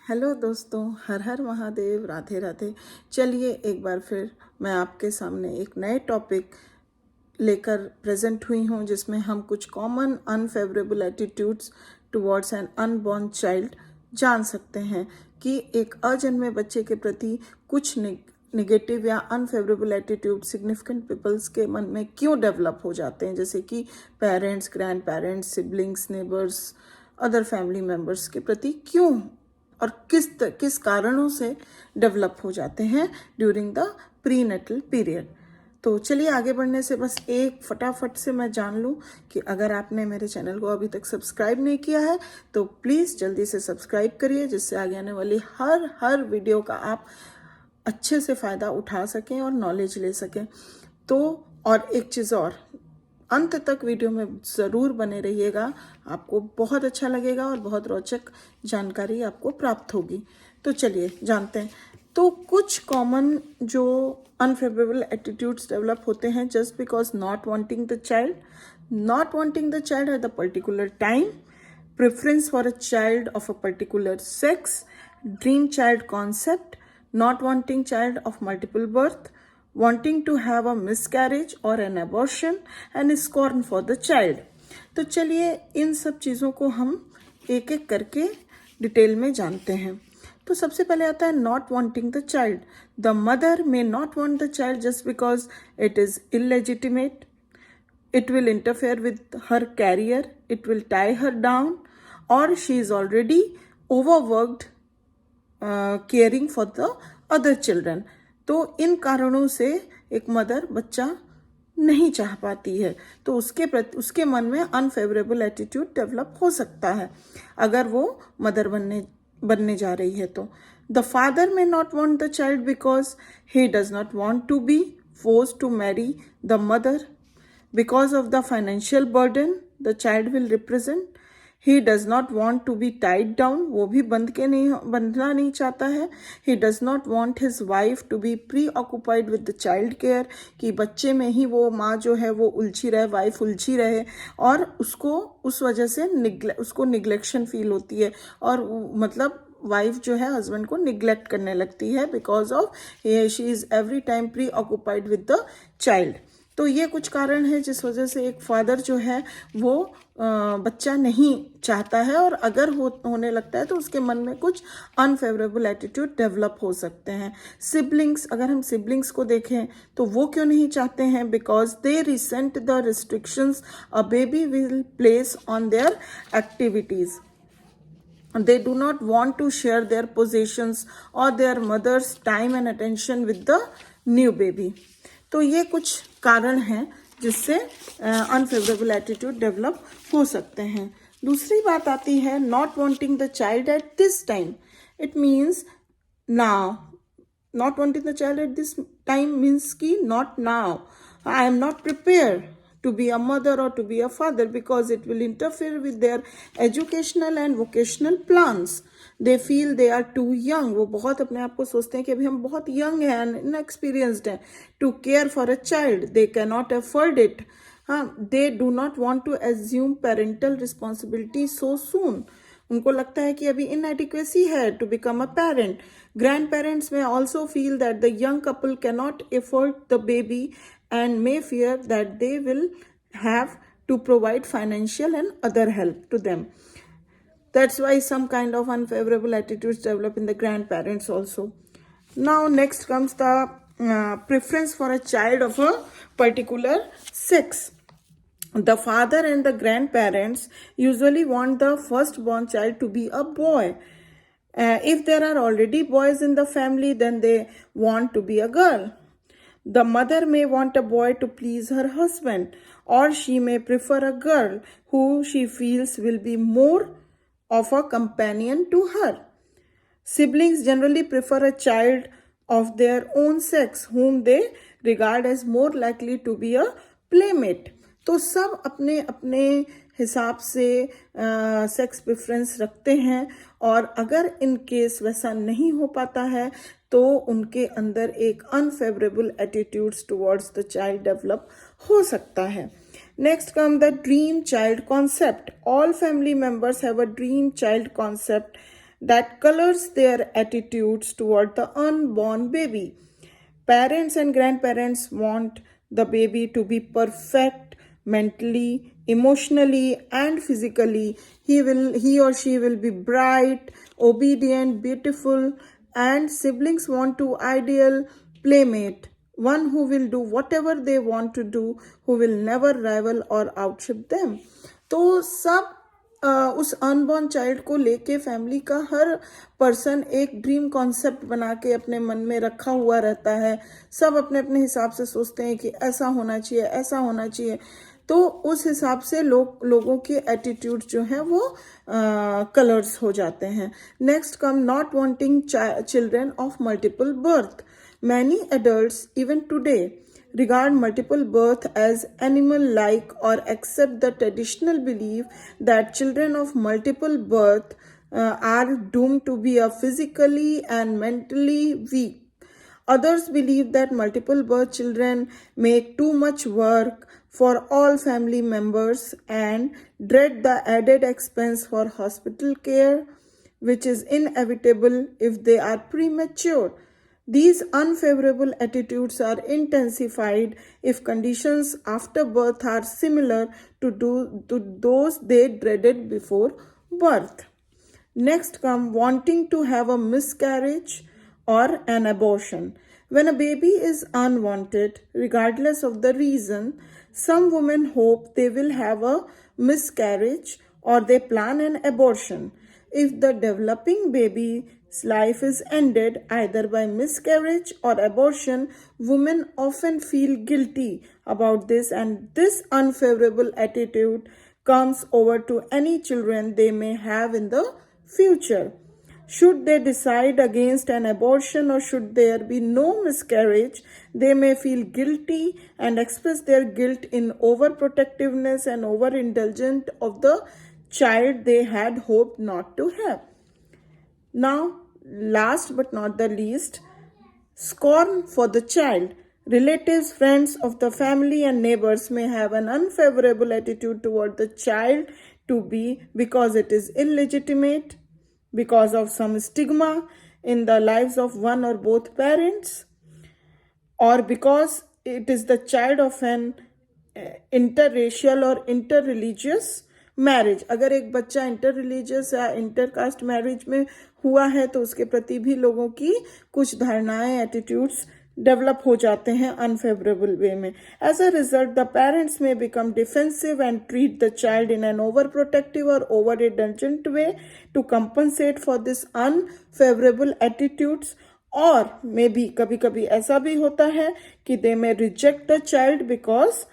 Hello दोस्तों, हर हर महादेव, राधे राधे। चलिए एक बार फिर मैं आपके सामने एक नए टॉपिक लेकर प्रेजेंट हुई हूँ, जिसमें हम कुछ common unfavourable attitudes towards an unborn child जान सकते हैं कि एक अजन्मे बच्चे के प्रति कुछ निगेटिव या अनफेवरेबल एटीट्यूड सिग्निफिकेंट पीपल्स के मन में क्यों डेवलप हो जाते हैं, जैसे कि parents, grand parents, siblings, neighbours, other family members के प्रति क्यों और किस कारणों से डेवलप हो जाते हैं during the prenatal period. तो चलिए आगे बढ़ने से बस एक फटाफट से मैं जान लूं कि अगर आपने मेरे चैनल को अभी तक सब्सक्राइब नहीं किया है तो प्लीज़ जल्दी से सब्सक्राइब करिए, जिससे आगे आने वाली हर वीडियो का आप अच्छे से फ़ायदा उठा सकें और नॉलेज ले सकें। तो और एक चीज़ और, अंत तक वीडियो में ज़रूर बने रहिएगा, आपको बहुत अच्छा लगेगा और बहुत रोचक जानकारी आपको प्राप्त होगी। तो चलिए जानते हैं। तो कुछ कॉमन जो अनफेवरेबल एटीट्यूड्स डेवलप होते हैं just because not wanting the child at the particular time, preference for a child of a particular sex, dream child concept, not wanting child of multiple birth, wanting to have a miscarriage or an abortion, and scorn for the child. तो चलिए इन सब चीज़ों को हम एक एक करके detail में जानते हैं। तो सबसे पहले आता है not wanting the child. The mother may not want the child just because it is illegitimate, it will interfere with her career, it will tie her down, or she is already overworked caring for the other children. तो इन कारणों से एक mother बच्चा नहीं चाह पाती है, तो उसके मन में अनफेवरेबल एटीट्यूड डेवलप हो सकता है अगर वो मदर बनने जा रही है। तो the father may not want the child because he does not want to be forced to marry the mother because of the financial burden the child will represent. He does not want to be tied down, वो भी बंधना नहीं चाहता है. He does not want his wife to be preoccupied with the child care, कि बच्चे में ही वो माँ जो है वो उलझी रहे, वाइफ उलझी रहे और उसको उस वजह से उसको निग्लेक्शन फील होती है और मतलब वाइफ जो है हस्बैंड को निग्लेक्ट करने लगती है because of she is every time pre occupied with the child. तो ये कुछ कारण है जिस वजह से एक फादर जो है वो बच्चा नहीं चाहता है और अगर होने लगता है तो उसके मन में कुछ अनफेवरेबल एटीट्यूड डेवलप हो सकते हैं। सिबलिंग्स, अगर हम सिबलिंग्स को देखें तो वो क्यों नहीं चाहते हैं? Because they recent the restrictions a baby will place on their activities. They do not want to share their possessions or their mother's time and attention with the new baby. तो ये कुछ कारण हैं जिससे अनफेवरेबल एटीट्यूड डेवलप हो सकते हैं। दूसरी बात आती है not wanting the child at this time. It means now. Not wanting the child at this time means कि not now, I am not prepare to be a mother or to be a father because it will interfere with their educational and vocational plans. They feel they are too young. वो बहुत अपने आप को सोचते हैं कि अभी हम बहुत young हैं and inexperienced हैं to care for a child. They cannot afford it. They do not want to assume parental responsibility so soon. उनको लगता है कि अभी inadequacy है to become a parent. Grandparents may also feel that the young couple cannot afford the baby and may fear that they will have to provide financial and other help to them. That's why some kind of unfavorable attitudes develop in the grandparents also. Now next comes the preference for a child of a particular sex. The father and the grandparents usually want the firstborn child to be a boy. If there are already boys in the family, then they want to be a girl. The mother may want a boy to please her husband, or she may prefer a girl who she feels will be more of a companion to her. Siblings generally prefer a child of their own sex, whom they regard as more likely to be a playmate. तो सब अपने अपने हिसाब से sex preference रखते हैं और अगर इन केस वैसा नहीं हो पाता है तो उनके अंदर एक unfavourable attitudes towards the child develop हो सकता है। Next come the dream child concept. All family members have a dream child concept that colors their attitudes toward the unborn baby. Parents and grandparents want the baby to be perfect mentally, emotionally, and physically. He or she will be bright, obedient, beautiful, and siblings want to ideal playmate, one who will do whatever they want to do, who will never rival or outship them. तो सब उस unborn child को लेके family का हर person एक dream concept बना के अपने मन में रखा हुआ रहता है. सब अपने अपने हिसाब से सोचते हैं कि ऐसा होना चाहिए, ऐसा होना चाहिए. तो उस हिसाब से लोगों के एटीट्यूड जो हैं वो कलर्स हो जाते हैं. Next come not wanting children of multiple birth. Many adults even today regard multiple birth as animal-like or accept the traditional belief that children of multiple birth are doomed to be physically and mentally weak. Others believe that multiple birth children make too much work for all family members and dread the added expense for hospital care, which is inevitable if they are premature. These unfavorable attitudes are intensified if conditions after birth are similar to those they dreaded before birth. Next come wanting to have a miscarriage or an abortion. When a baby is unwanted, regardless of the reason, some women hope they will have a miscarriage or they plan an abortion. If the developing baby's life is ended either by miscarriage or abortion, women often feel guilty about this, and this unfavorable attitude comes over to any children they may have in the future. Should they decide against an abortion or should there be no miscarriage, they may feel guilty and express their guilt in overprotectiveness and overindulgence of the child they had hoped not to have. Now, last but not the least, scorn for the child. Relatives, friends of the family, and neighbors may have an unfavorable attitude toward the child because it is illegitimate, because of some stigma in the lives of one or both parents, or because it is the child of an interracial or interreligious marriage. अगर एक बच्चा inter religious या inter caste marriage में हुआ है तो उसके प्रति भी लोगों की कुछ धारणाएं, एटीट्यूड्स डेवलप हो जाते हैं अनफेवरेबल वे में. As a result the parents में become defensive and treat the child in an over protective और over indulgent way to compensate for this unfavourable attitudes. और मे बी कभी कभी ऐसा भी होता है कि they may reject the child because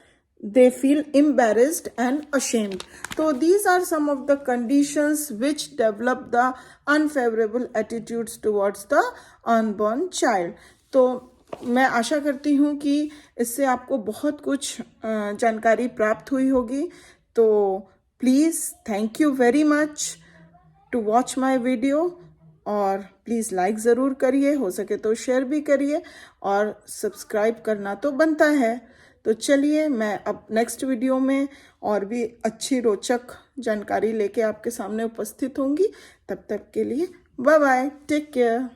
they feel embarrassed and ashamed. So these are some of the conditions which develop the unfavorable attitudes towards the unborn child. तो मैं आशा करती हूँ कि इससे आपको बहुत कुछ जानकारी प्राप्त हुई होगी. तो please thank you very much to watch my video, और प्लीज़ लाइक ज़रूर करिए, हो सके तो शेयर भी करिए, और सब्सक्राइब करना तो बनता है. तो चलिए मैं अब नेक्स्ट वीडियो में और भी अच्छी रोचक जानकारी लेके आपके सामने उपस्थित होंगी. तब तक के लिए बाय बाय, टेक केयर.